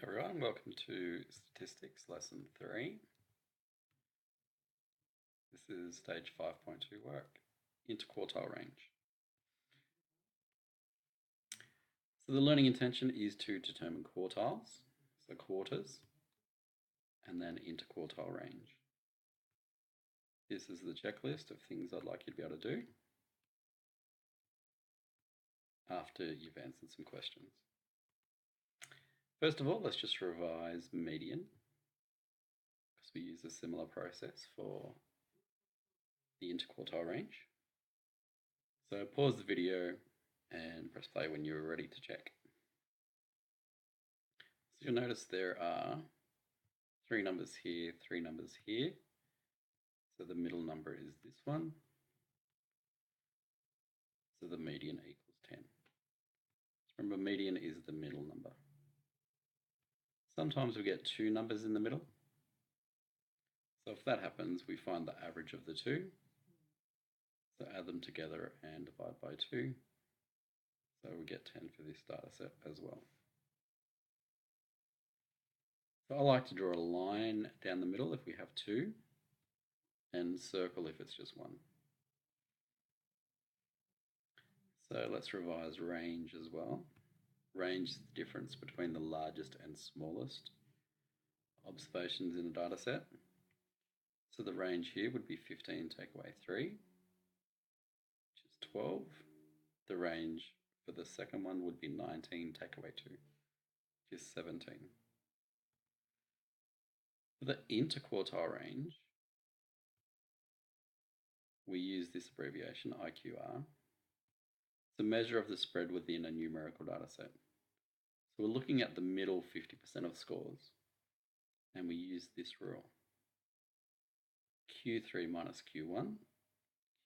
Everyone, welcome to Statistics Lesson 3. This is stage 5.2 work, interquartile range. So the learning intention is to determine quartiles, so quarters, and then interquartile range. This is the checklist of things I'd like you to be able to do after you've answered some questions. First of all, let's just revise median, because we use a similar process for the interquartile range. So pause the video and press play when you're ready to check. So you'll notice there are 3 numbers here, 3 numbers here. So the middle number is this one. So the median equals 10. Remember, median is the middle number. Sometimes we get 2 numbers in the middle. So if that happens, we find the average of the 2. So add them together and divide by 2. So we get 10 for this data set as well. So I like to draw a line down the middle if we have 2, and circle if it's just 1. So let's revise range as well. Range is the difference between the largest and smallest observations in a data set. So the range here would be 15 take away 3, which is 12. The range for the second one would be 19 take away 2, which is 17. For the interquartile range, we use this abbreviation IQR. It's a measure of the spread within a numerical data set. So we're looking at the middle 50% of scores, and we use this rule. Q3 minus Q1.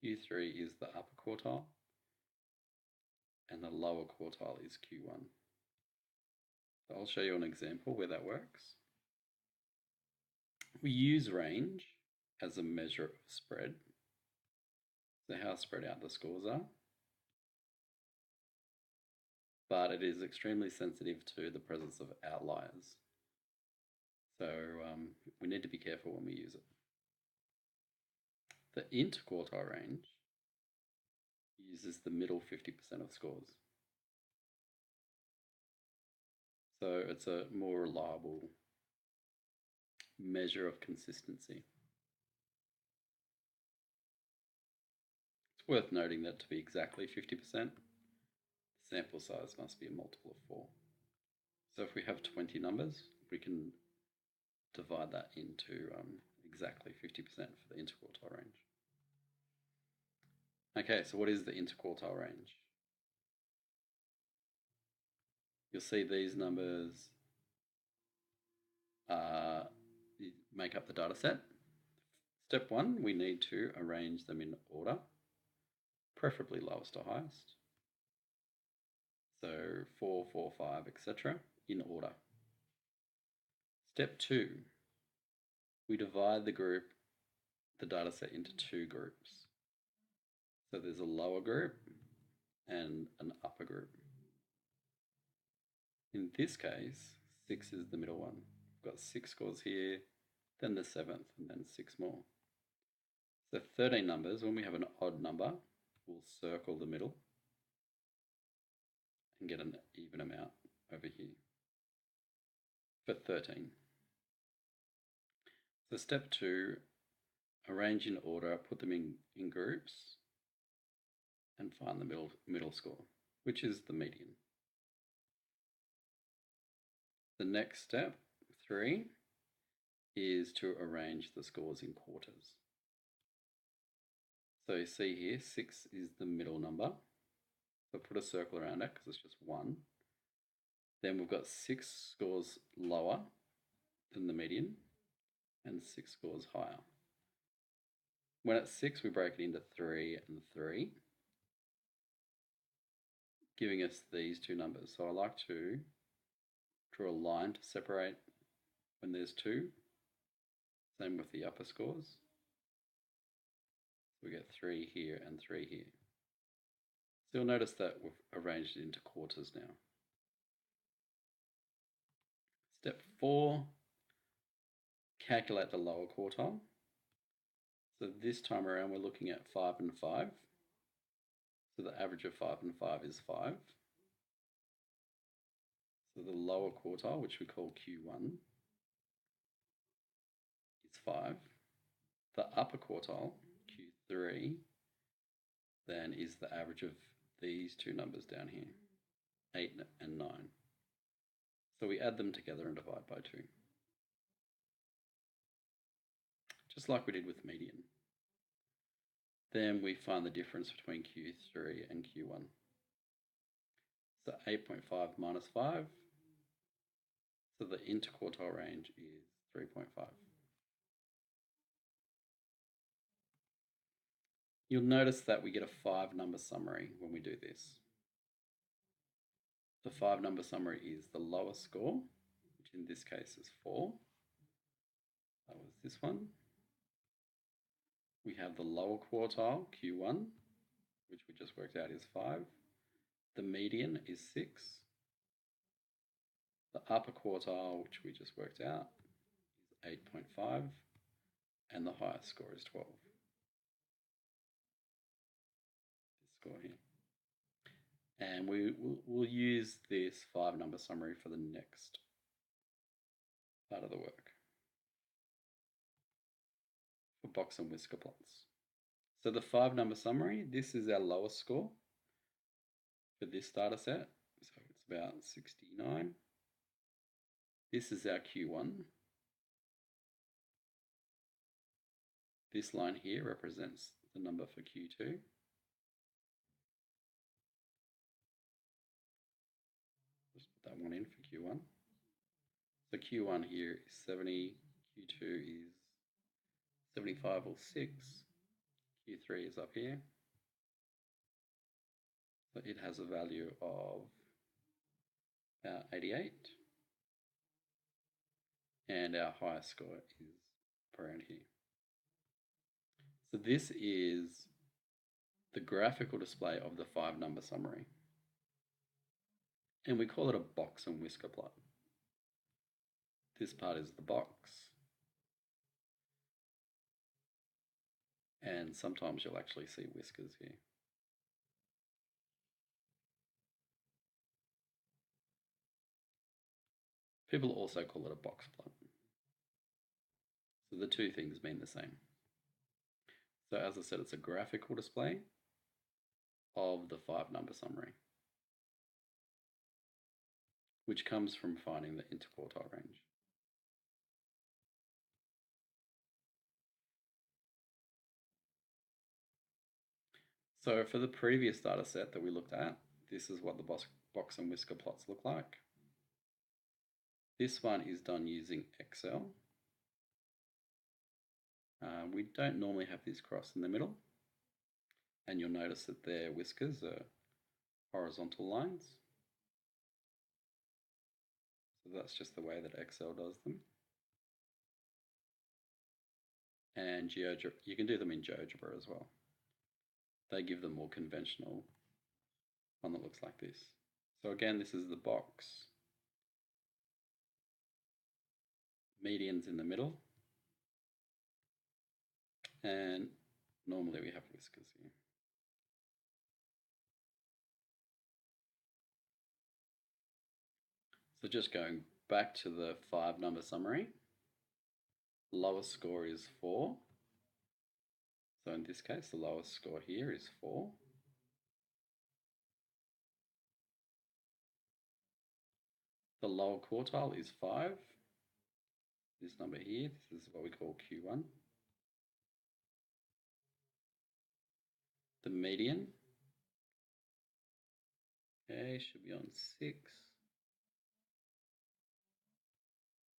Q3 is the upper quartile, and the lower quartile is Q1. So I'll show you an example where that works. We use range as a measure of spread, so how spread out the scores are, but it is extremely sensitive to the presence of outliers. So we need to be careful when we use it. The interquartile range uses the middle 50% of scores. So it's a more reliable measure of consistency. It's worth noting that to be exactly 50%, the sample size must be a multiple of 4. So if we have 20 numbers, we can divide that into exactly 50% for the interquartile range. Okay, so what is the interquartile range? You'll see these numbers make up the data set. Step 1, we need to arrange them in order, preferably lowest to highest. So 4, 4, 5, etc. in order. Step 2, we divide the data set into 2 groups. So there's a lower group and an upper group. In this case, 6 is the middle one. We've got 6 scores here, then the 7th, and then 6 more. So 13 numbers, when we have an odd number, we'll circle the middle and get an even amount over here for 13. So step 2, arrange in order, put them in groups, and find the middle score, which is the median. The next step, 3, is to arrange the scores in quarters. So you see here, 6 is the middle number. So put a circle around it because it's just 1. Then we've got 6 scores lower than the median and 6 scores higher. When it's 6, we break it into 3 and 3, giving us these 2 numbers. So I like to draw a line to separate when there's 2. Same with the upper scores. So we get 3 here and 3 here. So you'll notice that we've arranged it into quarters now. 4, calculate the lower quartile. So this time around we're looking at 5 and 5. So the average of 5 and 5 is 5. So the lower quartile, which we call Q1, is 5. The upper quartile, Q3, then is the average of these two numbers down here, 8 and 9. So we add them together and divide by 2. Just like we did with median. Then we find the difference between Q3 and Q1. So 8.5 minus 5. So the interquartile range is 3.5. You'll notice that we get a 5-number summary when we do this. The 5-number summary is the lowest score, which in this case is 4. That was this one. We have the lower quartile, Q1, which we just worked out is 5. The median is 6. The upper quartile, which we just worked out, is 8.5. And the highest score is 12. This score here. And we'll use this 5-number summary for the next part of the work. For box and whisker plots. So the 5-number summary, this is our lowest score for this data set. So it's about 69. This is our Q1. This line here represents the number for Q2. Just put that one in for Q1. So Q1 here is 70, Q2 is 75 or 6, Q3 is up here. So it has a value of 88. And our highest score is around here. So this is the graphical display of the 5-number summary. And we call it a box and whisker plot. This part is the box. And sometimes you'll actually see whiskers here. People also call it a box plot. So the two things mean the same. So as I said, it's a graphical display of the 5-number summary, which comes from finding the interquartile range. So for the previous data set that we looked at, this is what the box and whisker plots look like. This one is done using Excel. We don't normally have this cross in the middle, and you'll notice that their whiskers are horizontal lines. So that's just the way that Excel does them. And GeoGebra, you can do them in GeoGebra as well. They give them more conventional one that looks like this. So again, this is the box. Median's in the middle. And normally we have whiskers here. So just going back to the 5-number summary, lowest score is 4. So in this case, the lowest score here is 4. The lower quartile is 5. This number here, this is what we call Q1. The median, okay, should be on 6.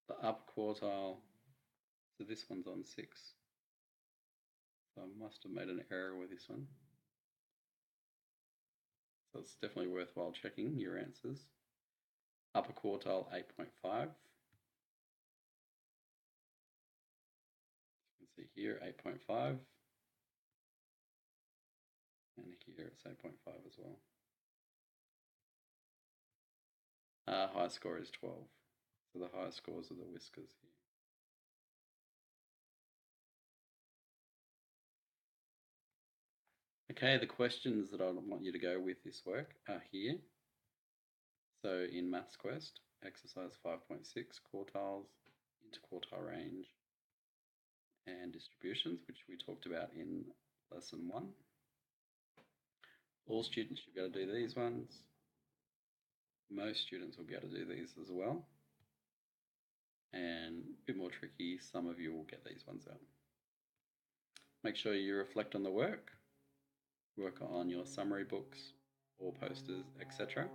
The upper quartile, so this one's on 6. So I must have made an error with this one. So it's definitely worthwhile checking your answers. Upper quartile, 8.5. You can see here, 8.5. And here it's 8.5 as well. High score is 12. So the highest scores are the Whiskers here. Okay, the questions that I want you to go with this work are here. So in Maths Quest, exercise 5.6, quartiles, interquartile range, and distributions, which we talked about in lesson 1. All students should be able to do these ones. Most students will be able to do these as well. And a bit more tricky, some of you will get these ones out. Make sure you reflect on the work on your summary books or posters, etc.